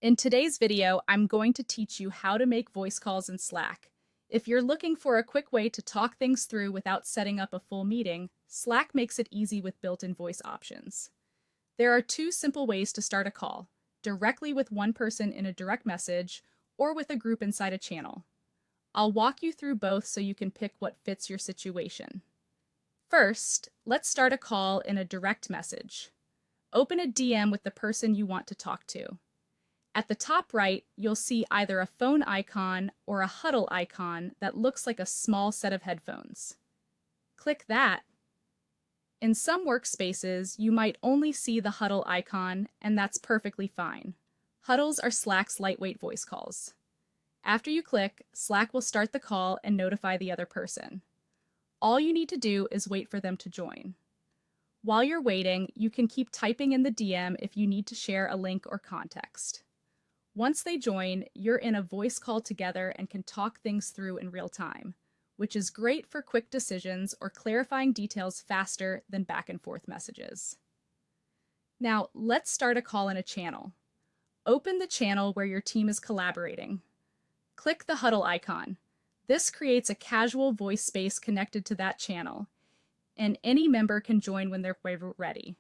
In today's video, I'm going to teach you how to make voice calls in Slack. If you're looking for a quick way to talk things through without setting up a full meeting, Slack makes it easy with built-in voice options. There are two simple ways to start a call: directly with one person in a direct message or with a group inside a channel. I'll walk you through both so you can pick what fits your situation. First, let's start a call in a direct message. Open a DM with the person you want to talk to. At the top right, you'll see either a phone icon or a huddle icon that looks like a small set of headphones. Click that. In some workspaces, you might only see the huddle icon, and that's perfectly fine. Huddles are Slack's lightweight voice calls. After you click, Slack will start the call and notify the other person. All you need to do is wait for them to join. While you're waiting, you can keep typing in the DM if you need to share a link or context. Once they join, you're in a voice call together and can talk things through in real time, which is great for quick decisions or clarifying details faster than back and forth messages. Now, let's start a call in a channel. Open the channel where your team is collaborating. Click the huddle icon. This creates a casual voice space connected to that channel, and any member can join when they're ready.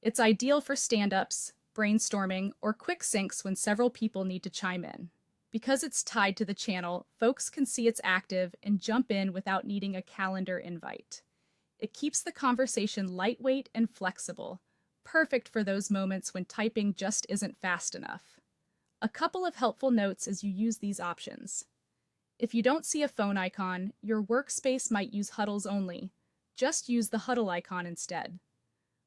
It's ideal for stand-ups, brainstorming, or quick syncs when several people need to chime in. Because it's tied to the channel, folks can see it's active and jump in without needing a calendar invite. It keeps the conversation lightweight and flexible, perfect for those moments when typing just isn't fast enough. A couple of helpful notes as you use these options. If you don't see a phone icon, your workspace might use huddles only. Just use the huddle icon instead.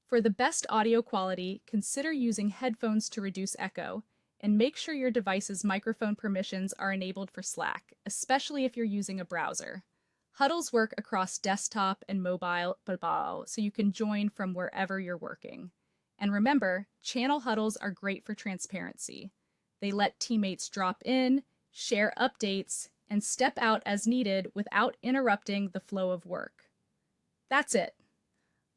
For the best audio quality, consider using headphones to reduce echo, and make sure your device's microphone permissions are enabled for Slack, especially if you're using a browser. Huddles work across desktop and mobile, so you can join from wherever you're working. And remember, channel huddles are great for transparency. They let teammates drop in, share updates, and step out as needed without interrupting the flow of work. That's it.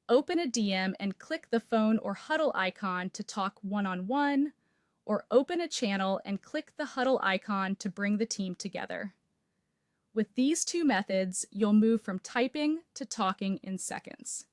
Open a DM and click the phone or huddle icon to talk one-on-one, or open a channel and click the huddle icon to bring the team together. With these two methods, you'll move from typing to talking in seconds.